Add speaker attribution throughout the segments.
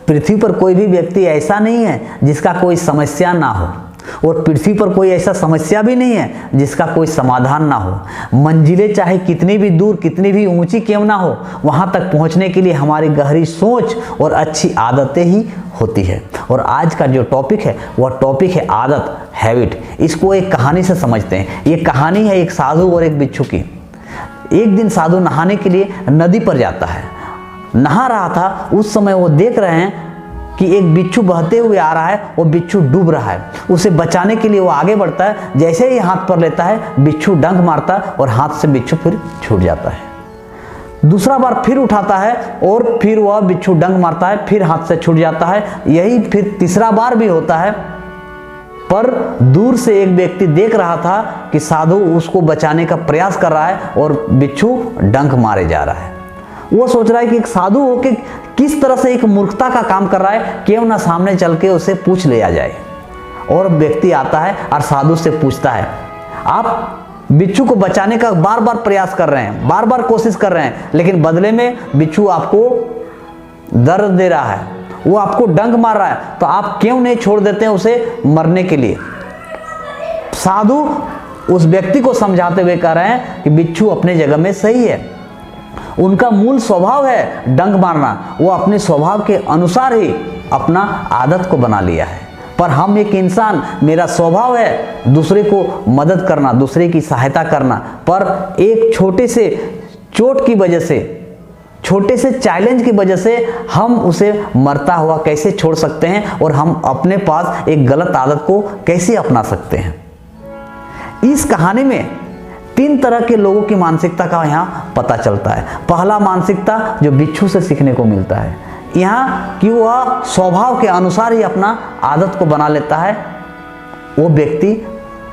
Speaker 1: पृथ्वी पर कोई भी व्यक्ति ऐसा नहीं है जिसका कोई समस्या ना हो, और पृथ्वी पर कोई ऐसा समस्या भी नहीं है जिसका कोई समाधान ना हो। मंजिलें चाहे कितनी भी दूर, कितनी भी ऊंची क्यों ना हो, वहां तक पहुंचने के लिए हमारी गहरी सोच और अच्छी आदतें ही होती है। और आज का जो टॉपिक है वह टॉपिक है आदत, हैबिट। इसको एक कहानी से समझते हैं। ये कहानी है एक साधु और एक बिच्छू की। एक दिन साधु नहाने के लिए नदी पर जाता है। नहा रहा था, उस समय वो देख रहे हैं कि एक बिच्छू बहते हुए आ रहा है, वो बिच्छू डूब रहा है। उसे बचाने के लिए वो आगे बढ़ता है। जैसे ही हाथ पर लेता है, बिच्छू डंक मारता है और हाथ से बिच्छू फिर छूट जाता है। दूसरा बार फिर उठाता है और फिर वह बिच्छू डंक मारता है, फिर हाथ से छूट जाता है। यही फिर तीसरा बार भी होता है, पर दूर से एक व्यक्ति देख रहा था कि साधु उसको बचाने का प्रयास कर रहा है और बिच्छू डंक मारे जा रहा है। वो सोच रहा है कि एक साधु होके किस तरह से एक मूर्खता का काम कर रहा है, क्यों ना सामने चल के उसे पूछ लिया जाए। और व्यक्ति आता है और साधु से पूछता है, आप बिच्छू को बचाने का बार बार प्रयास कर रहे हैं, बार बार कोशिश कर रहे हैं, लेकिन बदले में बिच्छू आपको दर्द दे रहा है, वो आपको डंक मार रहा है, तो आप क्यों नहीं छोड़ देते हैं उसे मरने के लिए। साधु उस व्यक्ति को समझाते हुए कह रहे हैं कि बिच्छू अपने जगह में सही है, उनका मूल स्वभाव है डंक मारना, वो अपने स्वभाव के अनुसार ही अपना आदत को बना लिया है। पर हम एक इंसान, मेरा स्वभाव है दूसरे को मदद करना, दूसरे की सहायता करना, पर एक छोटे से चोट की वजह से, छोटे से चैलेंज की वजह से हम उसे मरता हुआ कैसे छोड़ सकते हैं, और हम अपने पास एक गलत आदत को कैसे अपना सकते हैं। इस कहानी में 3 तरह के लोगों की मानसिकता का यहाँ पता चलता है। पहला मानसिकता जो बिच्छू से सीखने को मिलता है, यहाँ कि वह स्वभाव के अनुसार ही अपना आदत को बना लेता है, वो व्यक्ति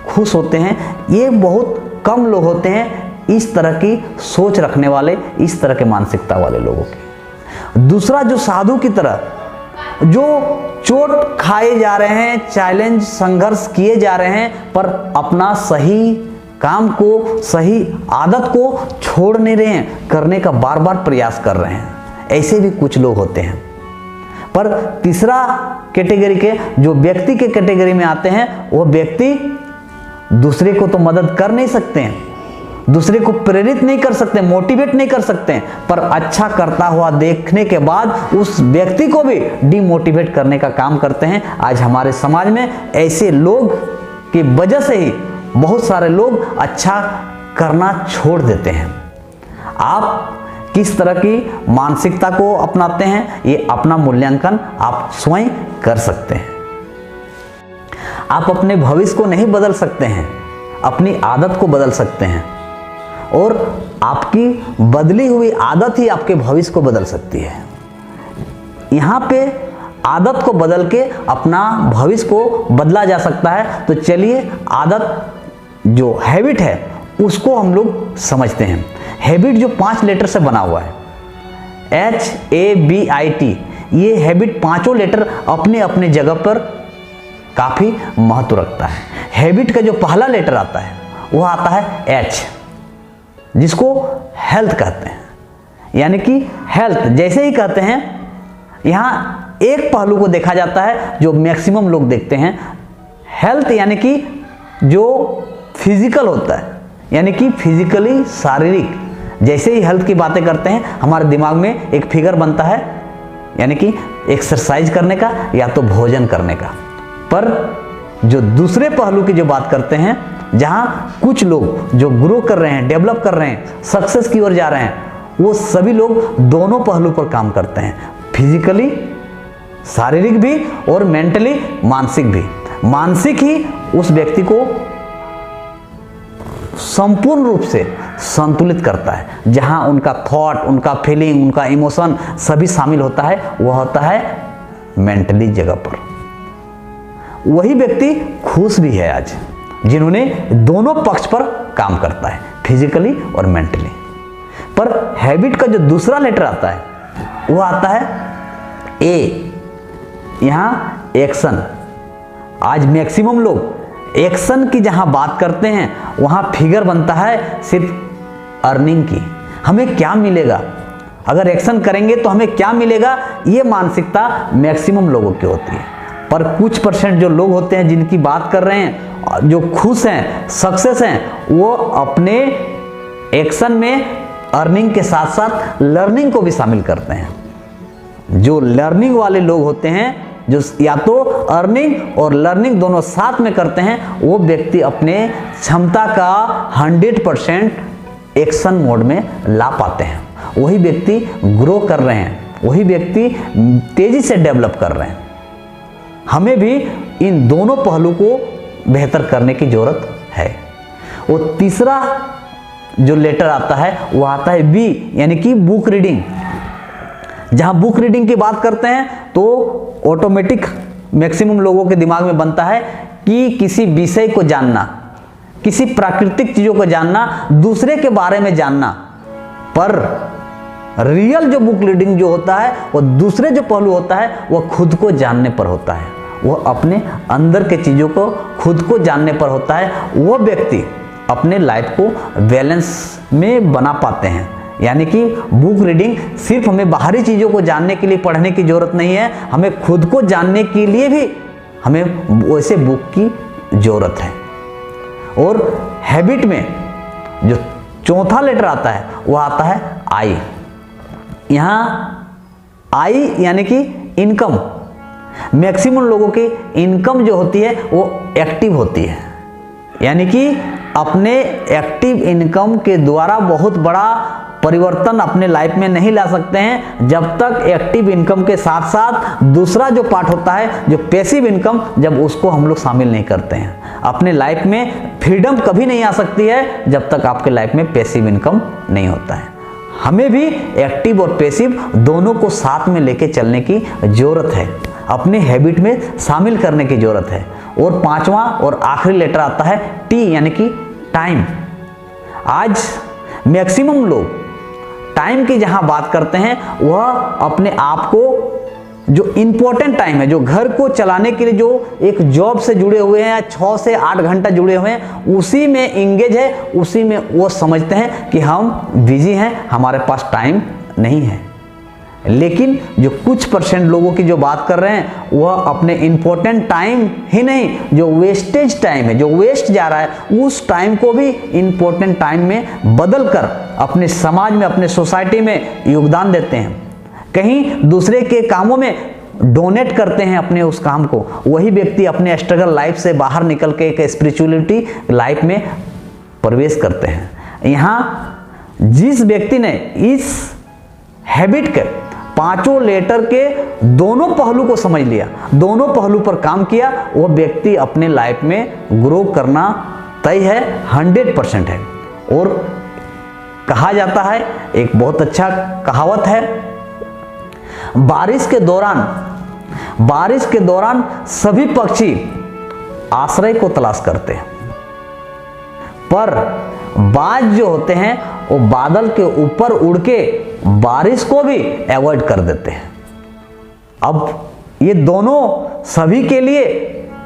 Speaker 1: खुश होते हैं। ये बहुत कम लोग होते हैं इस तरह की सोच रखने वाले, इस तरह के मानसिकता वाले लोगों की। दूसरा जो साधु की तरह जो चोट खाए जा रहे हैं, चैलेंज संघर्ष किए जा रहे हैं, पर अपना सही काम को, सही आदत को छोड़ नहीं रहे हैं, करने का बार बार प्रयास कर रहे हैं। ऐसे भी कुछ लोग होते हैं। पर तीसरा कैटेगरी के जो व्यक्ति के कैटेगरी में आते हैं, वो व्यक्ति दूसरे को तो मदद कर नहीं सकते हैं, दूसरे को प्रेरित नहीं कर सकते, मोटिवेट नहीं कर सकते हैं, पर अच्छा करता हुआ देखने के बाद उस व्यक्ति को भी डिमोटिवेट करने का काम करते हैं। आज हमारे समाज में ऐसे लोग की वजह से ही बहुत सारे लोग अच्छा करना छोड़ देते हैं। आप किस तरह की मानसिकता को अपनाते हैं, ये अपना मूल्यांकन आप स्वयं कर सकते हैं। आप अपने भविष्य को नहीं बदल सकते हैं, अपनी आदत को बदल सकते हैं, और आपकी बदली हुई आदत ही आपके भविष्य को बदल सकती है। यहाँ पे आदत को बदल के अपना भविष्य को बदला जा सकता है। तो चलिए आदत जो हैबिट है उसको हम लोग समझते हैं। हैबिट जो 5 लेटर से बना हुआ है, HABIT, ये हैबिट 5 लेटर अपने अपने जगह पर काफी महत्व रखता है। हैबिट का जो पहला लेटर आता है वो आता है H, जिसको हेल्थ कहते हैं। यानी कि हेल्थ जैसे ही कहते हैं, यहाँ एक पहलू को देखा जाता है जो मैक्सिमम लोग देखते हैं। हेल्थ यानी कि जो फिजिकल होता है, यानी कि फिजिकली, शारीरिक। जैसे ही हेल्थ की बातें करते हैं, हमारे दिमाग में एक फिगर बनता है, यानी कि एक्सरसाइज करने का या तो भोजन करने का। पर जो दूसरे पहलू की जो बात करते हैं, जहाँ कुछ लोग जो ग्रो कर रहे हैं, डेवलप कर रहे हैं, सक्सेस की ओर जा रहे हैं, वो सभी लोग दोनों पहलू पर काम करते हैं, फिजिकली, शारीरिक भी, और मेंटली, मानसिक भी। मानसिक ही उस व्यक्ति को संपूर्ण रूप से संतुलित करता है। जहां उनका थॉट, उनका फीलिंग, उनका इमोशन सभी शामिल होता है, वह होता है मेंटली जगह पर। वही व्यक्ति खुश भी है आज, जिन्होंने दोनों पक्ष पर काम करता है, फिजिकली और मेंटली। पर हैबिट का जो दूसरा लेटर आता है वो आता है A, यहां एक्शन। आज मैक्सिमम लोग एक्शन की जहां बात करते हैं, वहां फिगर बनता है सिर्फ अर्निंग की, हमें क्या मिलेगा। अगर एक्शन करेंगे तो हमें क्या मिलेगा, ये मानसिकता मैक्सिमम लोगों की होती है। पर कुछ परसेंट जो लोग होते हैं जिनकी बात कर रहे हैं, जो खुश हैं, सक्सेस हैं, वो अपने एक्शन में अर्निंग के साथ साथ लर्निंग को भी शामिल करते हैं। जो लर्निंग वाले लोग होते हैं, जो या तो अर्निंग और लर्निंग दोनों साथ में करते हैं, वो व्यक्ति अपने क्षमता का 100% एक्शन मोड में ला पाते हैं। वही व्यक्ति ग्रो कर रहे हैं, वही व्यक्ति तेजी से डेवलप कर रहे हैं। हमें भी इन दोनों पहलू को बेहतर करने की जरूरत है। और तीसरा जो लेटर आता है वो आता है बी, यानी कि बुक रीडिंग। जहां बुक रीडिंग की बात करते हैं तो ऑटोमेटिक मैक्सिमम लोगों के दिमाग में बनता है कि किसी विषय को जानना, किसी प्राकृतिक चीजों को जानना, दूसरे के बारे में जानना। पर रियल जो बुक रीडिंग जो होता है वो दूसरे जो पहलू होता है वो खुद को जानने पर होता है, वो अपने अंदर के चीजों को खुद को जानने पर होता है। वो व्यक्ति अपने लाइफ को बैलेंस में बना पाते हैं। यानी कि बुक रीडिंग सिर्फ हमें बाहरी चीज़ों को जानने के लिए पढ़ने की ज़रूरत नहीं है, हमें खुद को जानने के लिए भी हमें वैसे बुक की ज़रूरत है। और हैबिट में जो चौथा लेटर आता है वो आता है आई। यहाँ आई यानी कि इनकम। मैक्सिमम लोगों की इनकम जो होती है वो एक्टिव होती है, यानी कि अपने एक्टिव इनकम के द्वारा बहुत बड़ा परिवर्तन अपने लाइफ में नहीं ला सकते हैं जब तक एक्टिव इनकम के साथ साथ दूसरा जो पार्ट होता है, जो पैसिव इनकम, जब उसको हम लोग शामिल नहीं करते हैं। अपने लाइफ में फ्रीडम कभी नहीं आ सकती है जब तक आपके लाइफ में पैसिव इनकम नहीं होता है। हमें भी एक्टिव और पैसिव दोनों को साथ में लेके चलने की जरूरत है, अपने हैबिट में शामिल करने की जरूरत है। और पांचवा और आखिरी लेटर आता है टी, यानी कि टाइम। आज मैक्सिमम लोग टाइम की जहां बात करते हैं वह अपने आप को जो इंपॉर्टेंट टाइम है, जो घर को चलाने के लिए जो एक जॉब से जुड़े हुए हैं, 6 से 8 घंटा जुड़े हुए हैं, उसी में इंगेज है, उसी में वो समझते हैं कि हम बिजी हैं, हमारे पास टाइम नहीं है। लेकिन जो कुछ परसेंट लोगों की जो बात कर रहे हैं वह अपने इंपॉर्टेंट टाइम ही नहीं, जो वेस्टेज टाइम है, जो वेस्ट जा रहा है, उस टाइम को भी इंपॉर्टेंट टाइम में बदलकर अपने समाज में, अपने सोसाइटी में योगदान देते हैं। कहीं दूसरे के कामों में डोनेट करते हैं अपने उस काम को। वही व्यक्ति अपने स्ट्रगल लाइफ से बाहर निकल के एक स्पिरिचुअलिटी लाइफ में प्रवेश करते हैं। यहाँ जिस व्यक्ति ने इस हैबिट के पांचों लेटर के दोनों पहलू को समझ लिया, दोनों पहलू पर काम किया, वो व्यक्ति अपने लाइफ में ग्रो करना तय है, 100% है। और कहा जाता है, एक बहुत अच्छा कहावत है, बारिश के दौरान सभी पक्षी आश्रय को तलाश करते हैं, पर बाज जो होते हैं वो बादल के ऊपर उड़ के बारिश को भी अवॉइड कर देते हैं। अब ये दोनों सभी के लिए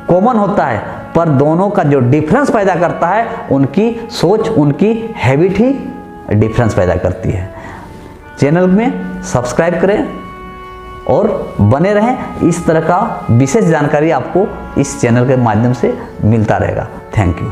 Speaker 1: कॉमन होता है, पर दोनों का जो डिफरेंस पैदा करता है उनकी सोच, उनकी हैबिट ही डिफरेंस पैदा करती है। चैनल में सब्सक्राइब करें और बने रहें। इस तरह का विशेष जानकारी आपको इस चैनल के माध्यम से मिलता रहेगा। Thank you.